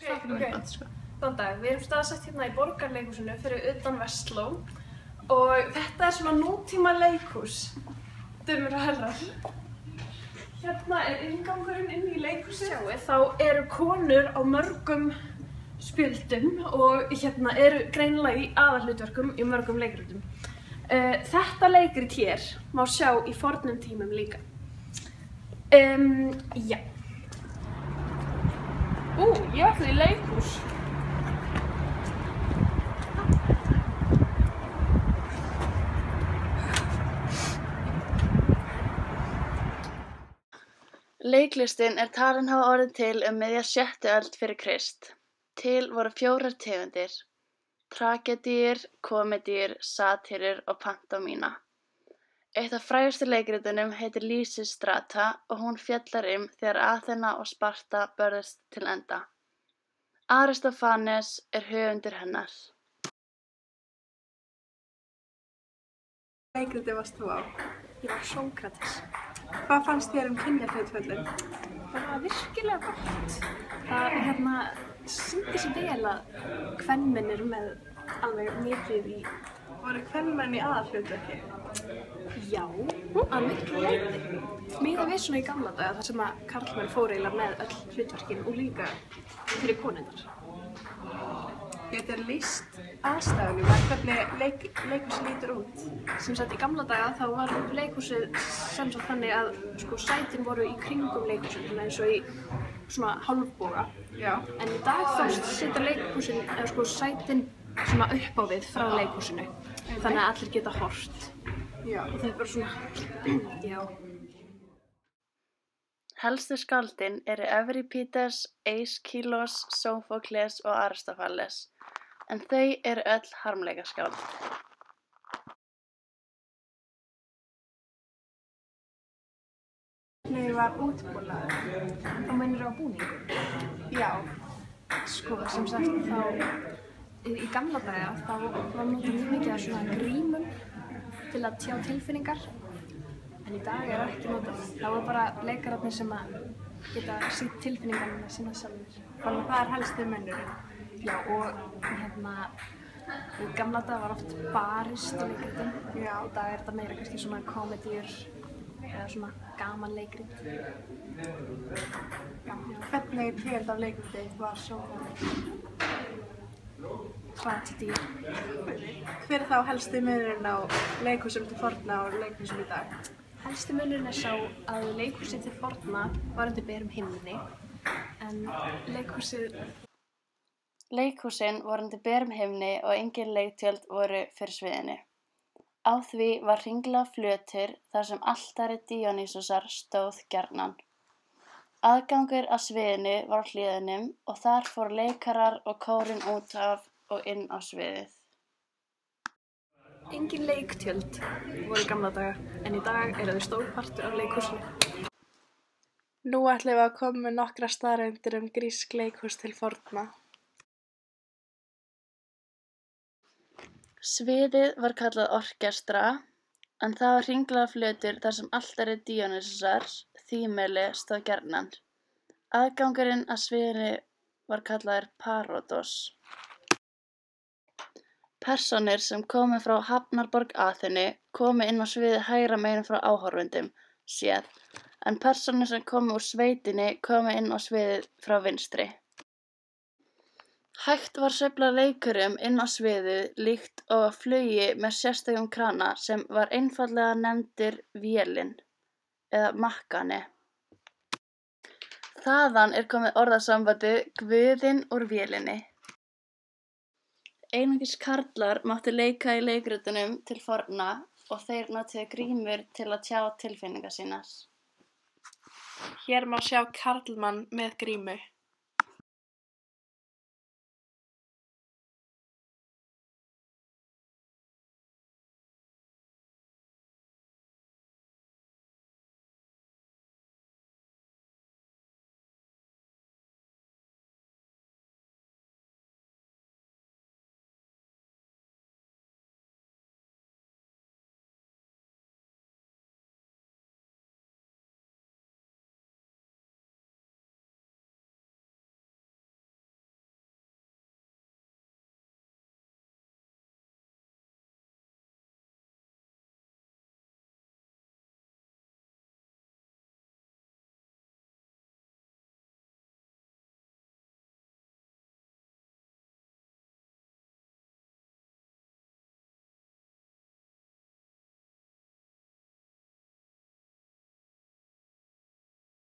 Góðan dag, við erum staðsett hérna í Borgarleikhúsinu fyrir utan Versló og þetta er svona nútíma leikhús, dömur og herrar. Hérna er inngangurinn inn í leikhúsið. Sjáið, þá eru konur á mörgum spjöldum og hérna eru greinilega í aðalhlutverkum í mörgum leikritum. Þetta leikrit hér má sjá í fornum tímum líka. Já. Ég ætla í leikhús. Leiklistin er talin hafa orðið til miðja 6. öld fyrir Krist. Til voru 4 tegundir: tragedíur, komedíur, satírur og pantómíma. Eitt af frægustu leikritunum heitir Lysistrata og hún fjallar þegar Aþena og Sparta börðust til enda. Aristófanes er höfundur hennar. Leikriti varst þú á? Ég var Sókrates. Hvað fannst þér kynjahlutföllin? Það var virkilega gott. Það sýndi sig vel að kvenmenn eru með alveg mikið í... Voru kvenmenn í aðalhlutverki? Já, að miklu leyti. Miðað við svona í gamla daga þar sem að karlmenn fóru eiginlega með öll hlutverkin og líka fyrir konurnar. Getur lýst aðstæðunum að hvernig leikhúsið lítur út? Sem sagt, í gamla daga þá var leikhúsið sem sagt þannig að sætin voru í kringum leikhúsin, eins og í svona hálfboga. Já. En í dag þá setja leikhúsin, sætin svona upp á við frá leikhúsinu. Þannig að allir geta horft. Já. Og það er bara svona, já. Helstu skáldin eru Evripídes, Eschylos, Sófókles og Aristófanes, en þau eru öll harmleikaskáld. Hvernig var útbúnaður? Þá meinarðu á búningu? Já. Sem sagt þá, í gamla daga þá var notað mjög mikið af svona grímum til að tjá tilfinningar. En í dag er ekki notað. Þá er bara leikararnir sem að geta sýnt tilfinningarna sína sjálfir. Þannig að það er helsti munurinn. Já, og í gamla daga var oft barist í leikritum. Já. Í dag er þetta meira kannski svona komedíur eða svona gaman leikrit. Já. Hvernig tegund af leikriti var Sófókles? Tragedíur. Hver er þá helsti munurinn á leikhúsum til forna og leikhúsum í dag? Helsti munurinn er sá að leikhúsið til forna var undir berum himni, en Leikhúsin voru undir berum himni og engin leiktjöld voru fyrir sviðinu. Á því var hringlaga flötur þar sem altari Díonýsosar stóð gjarnan. Aðgangur að sviðinu var á hliðunum og þar fóru leikarar og kórinn út af og inn á sviðið. Engin leiktjöld voru í gamla daga, en í dag eru þau stór partur af leikhúsinu. Nú ætlum við að koma með nokkra staðreyndir grísk leikhús til forna. Sviðið var kallað orkestra, en það var hringlaga flötur þar sem altari Díonýsosar, Þímeli, stóð gjarnan. Aðgangurinn að sviðinu var kallaður parótos. Persónur sem komu frá hafnarborg Aþenu komu inn á sviðið hægra megin frá áhorfendum séð, en persónur sem komu úr sveitinni komu inn á sviðið frá vinstri. Hægt var að sveifla leikurum inn á sviðið líkt og á flugi með sérstökum krana sem var einfaldlega nefndur vélin eða makkani. Þaðan er komið orðasambandið guðinn úr vélinni. Einungis karlar máttu leika í leikritunum til forna og þeir notuðu grímur til að tjá tilfinningar sínar. Hér má sjá karlmann með grímu.